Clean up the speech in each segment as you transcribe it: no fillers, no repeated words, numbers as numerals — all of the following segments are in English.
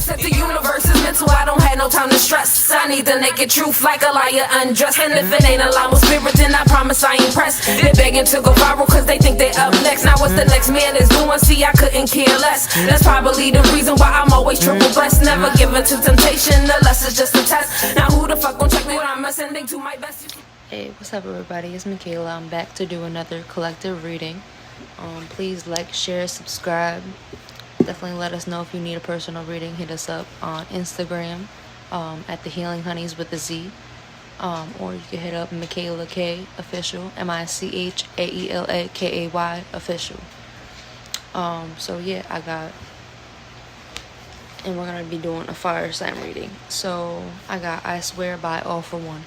Since the universe is mental, I don't have no time to stress. I need the naked truth like a liar undressed. And if it ain't aligned with spirit, then I promise I ain't pressed. They're begging to go viral cause they think they up next. Now what's the next man is doing? See, I couldn't care less. That's probably the reason why I'm always triple blessed. Never given to temptation, the less is just a test. Now who the fuck gon' check me when I'm ascending to my best? Hey, what's up everybody? It's Michaela. I'm back to do another collective reading. Please like, share, subscribe. Definitely let us know if you need a personal reading. Hit us up on Instagram at TheHealingHoneyz with a Z. Or you can hit up Michaela K official, MICHAELAKAY official. So yeah, and we're gonna be doing a fire sign reading. So I got I Swear by All for One.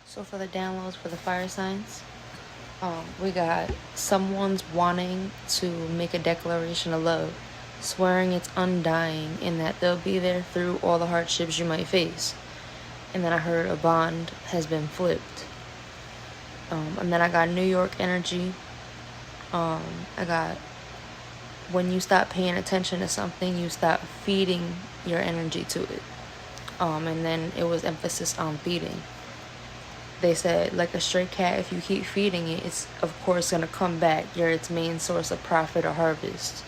So for the downloads for the fire signs, we got someone's wanting to make a declaration of love, swearing it's undying and that they'll be there through all the hardships you might face. And then I heard a bond has been flipped. And then I got New York energy. I got when you stop paying attention to something, you stop feeding your energy to it. And then it was emphasis on feeding. They said, like a stray cat, if you keep feeding it, it's of course going to come back. You're its main source of profit or harvest.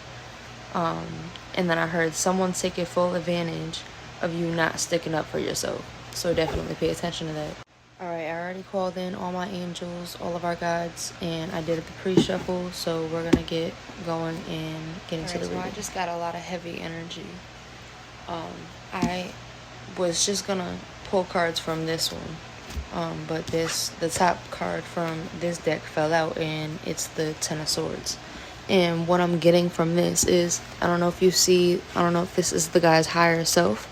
And then I heard someone taking full advantage of you not sticking up for yourself. So definitely pay attention to that. Alright, I already called in all my angels, all of our guides, and I did the pre-shuffle. So we're going to get going and get into the reading. I just got a lot of heavy energy. I was just going to pull cards from this one. But the top card from this deck fell out, and it's the Ten of Swords. And what I'm getting from this is, I don't know if this is the guy's higher self,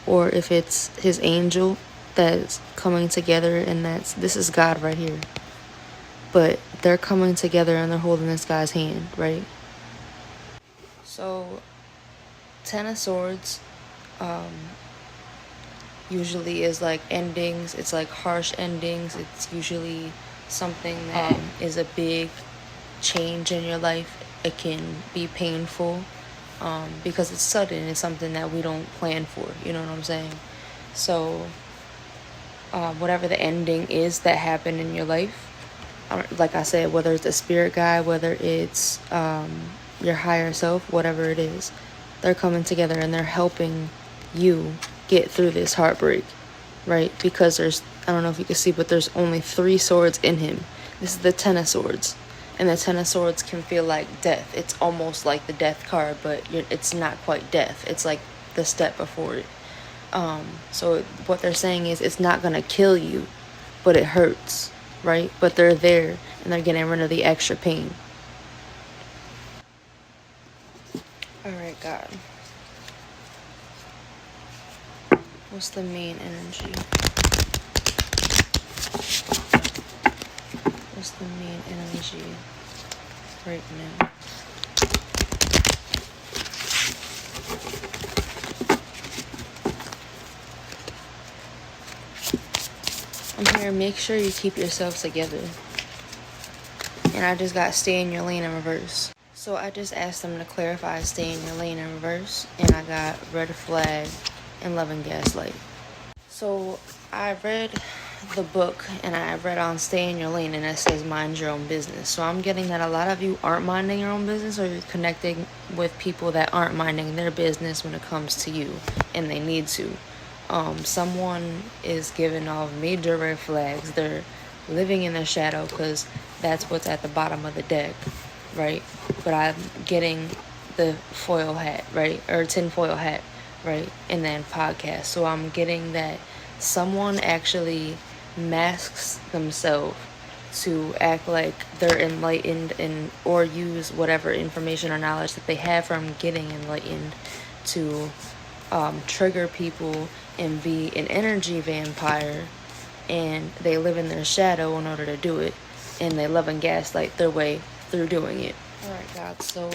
or if it's his angel that's coming together, and this is God right here. But they're coming together and they're holding this guy's hand, right? So, Ten of Swords, usually is like endings. It's like harsh endings. It's usually something that is a big change in your life. It can be painful because it's sudden. It's something that we don't plan for. You know what I'm saying? So whatever the ending is that happened in your life, like I said, whether it's a spirit guide, whether it's your higher self, whatever it is, they're coming together and they're helping you get through this heartbreak, right? Because I don't know if you can see, but there's only 3 swords in him. This is the Ten of Swords, and the Ten of Swords can feel like death. It's almost like the death card, but it's not quite death. It's like the step before it. So what they're saying is it's not gonna kill you, but it hurts, right? But they're there and they're getting rid of the extra pain. All right, God. What's the main energy? What's the main energy right now? I'm here, make sure you keep yourselves together. And I just got stay in your lane in reverse. So I just asked them to clarify stay in your lane in reverse, and I got red flag and love and gaslight. So I read the book and I read on stay in your lane, and it says mind your own business. So I'm getting that a lot of you aren't minding your own business, or you're connecting with people that aren't minding their business when it comes to you, and they need to. Someone is giving off major red flags. They're living in their shadow because that's what's at the bottom of the deck, right? But I'm getting the foil hat, right? Or tinfoil hat, right? And then podcast. So I'm getting that someone actually masks themselves to act like they're enlightened or use whatever information or knowledge that they have from getting enlightened to trigger people and be an energy vampire, and they live in their shadow in order to do it, and they love and gaslight their way through doing it. Alright, God, so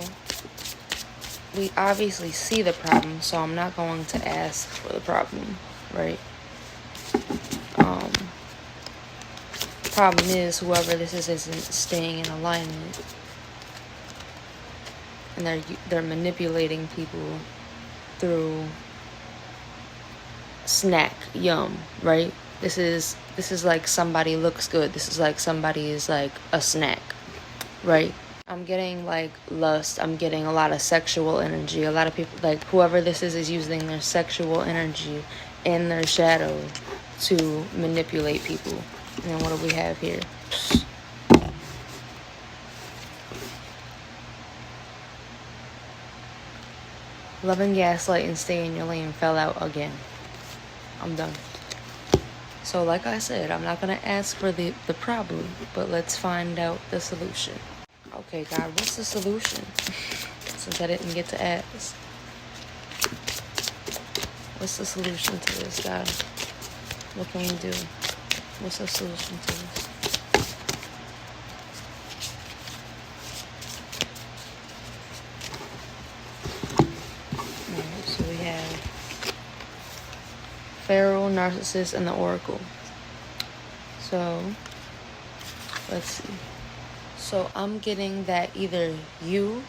we obviously see the problem, so I'm not going to ask for the problem, right? Problem is, whoever this is isn't staying in alignment, and they're manipulating people through snack, yum, right? This is like somebody looks good. This is like somebody is like a snack, right? I'm getting like lust. I'm getting a lot of sexual energy. A lot of people, like whoever this is using their sexual energy and their shadow to manipulate people. And what do we have here? Love and gaslight and stay in your lane fell out again. I'm done. So like I said, I'm not going to ask for the problem, but let's find out the solution. Okay, God, what's the solution? Since I didn't get to ask. What's the solution to this, God? What can we do? What's the solution to this? Alright, so we have Pharaoh, Narcissist, and the Oracle. So, let's see. So I'm getting that either you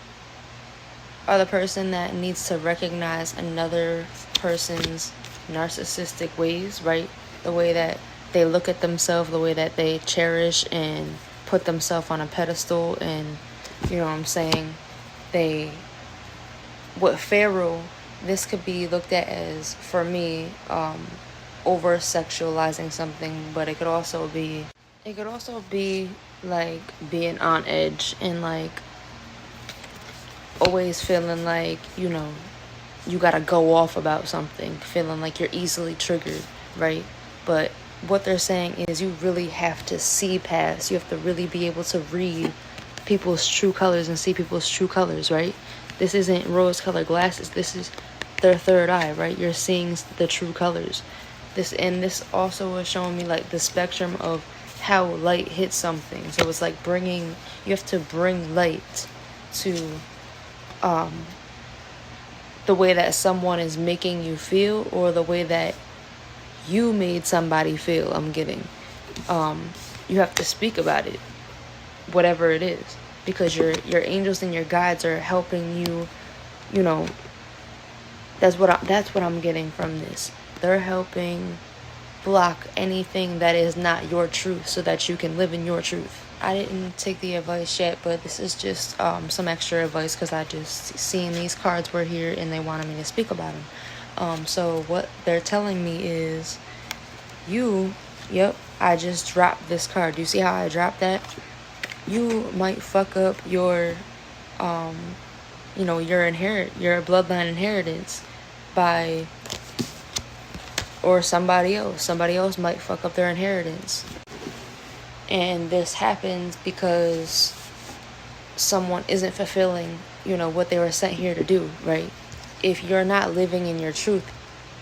are the person that needs to recognize another person's narcissistic ways, right? The way that they look at themselves, the way that they cherish and put themselves on a pedestal, and you know what I'm saying? With Pharaoh, this could be looked at as, for me, over sexualizing something, but it could also be like being on edge and like always feeling like, you know, you gotta go off about something, feeling like you're easily triggered, right? But what they're saying is you really have to see past. You have to really be able to read people's true colors and see people's true colors, right? This isn't rose-colored glasses. This is their third eye, right? You're seeing the true colors. This also is showing me like the spectrum of how light hits something. So it's like you have to bring light to the way that someone is making you feel, or the way that you made somebody feel. I'm getting you have to speak about it, whatever it is, because your angels and your guides are helping you. You know, that's what I'm getting from this. They're helping block anything that is not your truth so that you can live in your truth. I didn't take the advice yet, but this is just some extra advice because I just seen these cards were here and they wanted me to speak about them. So what they're telling me is, I just dropped this card. Do you see how I dropped that? You might fuck up your your bloodline inheritance by, or somebody else might fuck up their inheritance. And this happens because someone isn't fulfilling, what they were sent here to do, right? If you're not living in your truth,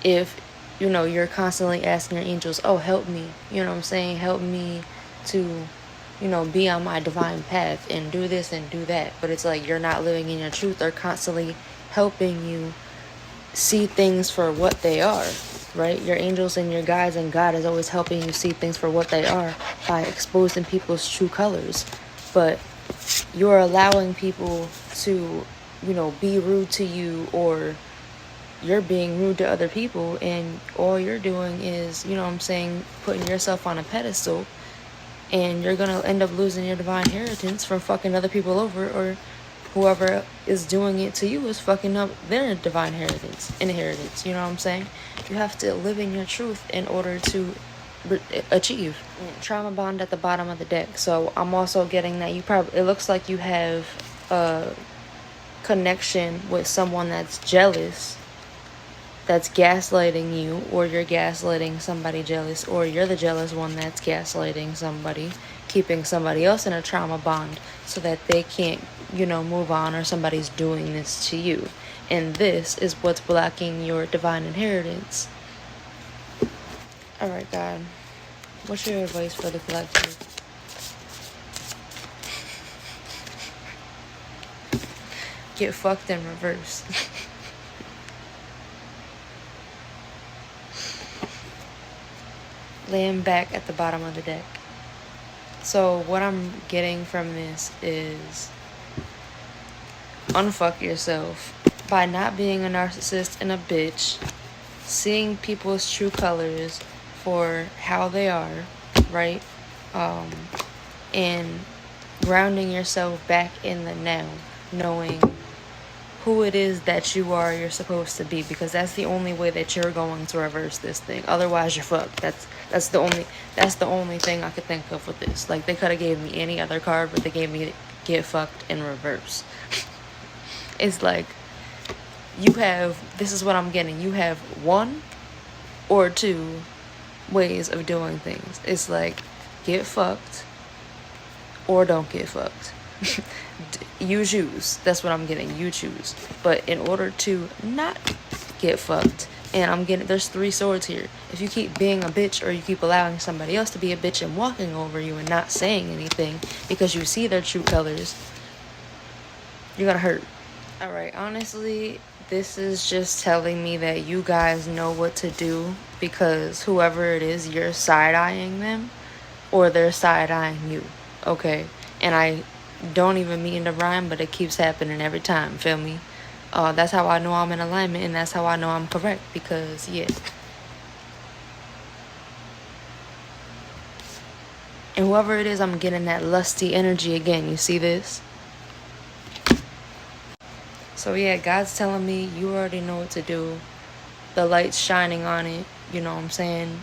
if, you're constantly asking your angels, oh, help me, help me to, be on my divine path and do this and do that. But it's like you're not living in your truth. They're constantly helping you see things for what they are, right? Your angels and your guides and God is always helping you see things for what they are by exposing people's true colors. But you're allowing people to, be rude to you, or you're being rude to other people, and all you're doing is, putting yourself on a pedestal, and you're gonna end up losing your divine inheritance from fucking other people over, or whoever is doing it to you is fucking up their divine inheritance. You know what I'm saying? You have to live in your truth in order to achieve. Trauma bond at the bottom of the deck. So I'm also getting that it looks like you have a connection with someone that's jealous, that's gaslighting you, or you're gaslighting somebody jealous, or you're the jealous one that's gaslighting somebody, keeping somebody else in a trauma bond so that they can't, move on, or somebody's doing this to you. And this is what's blocking your divine inheritance. Alright, God. What's your advice for the collective? Get fucked in reverse. Laying back at the bottom of the deck. So what I'm getting from this is, unfuck yourself by not being a narcissist and a bitch, seeing people's true colors for how they are, right? And grounding yourself back in the now, knowing who it is that you're supposed to be, because that's the only way that you're going to reverse this thing. Otherwise, you're fucked. That's the only thing I could think of with this. Like, they could have gave me any other card, but they gave me get fucked in reverse. It's like, this is what I'm getting. You have one or two ways of doing things. It's like, get fucked or don't get fucked. You choose. That's what I'm getting. You choose. But in order to not get fucked, and there's 3 swords here. If you keep being a bitch, or you keep allowing somebody else to be a bitch and walking over you and not saying anything because you see their true colors, you're gonna hurt. Alright, honestly, this is just telling me that you guys know what to do, because whoever it is, you're side-eyeing them or they're side-eyeing you. Okay? And I don't even mean to rhyme, but it keeps happening every time. Feel me? That's how I know I'm in alignment, and that's how I know I'm correct, because, yeah. And whoever it is, I'm getting that lusty energy again. You see this? So, yeah, God's telling me you already know what to do. The light's shining on it. You know what I'm saying?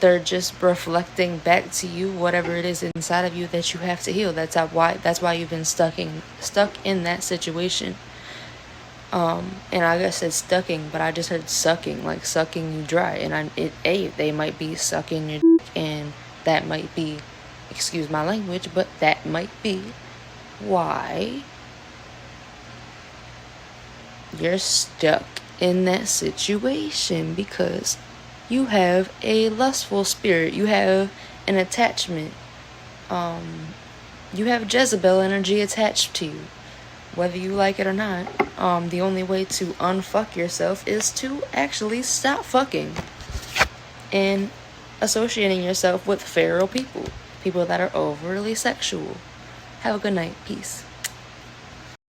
They're just reflecting back to you whatever it is inside of you that you have to heal. That's why you've been stuck in that situation. And I guess it's stucking, but I just heard sucking, like sucking you dry. And they might be sucking your dick, and that might be, excuse my language, but that might be why you're stuck in that situation, because you have a lustful spirit. You have an attachment. You have Jezebel energy attached to you, whether you like it or not. The only way to unfuck yourself is to actually stop fucking and associating yourself with feral people that are overly sexual. Have a good night. Peace.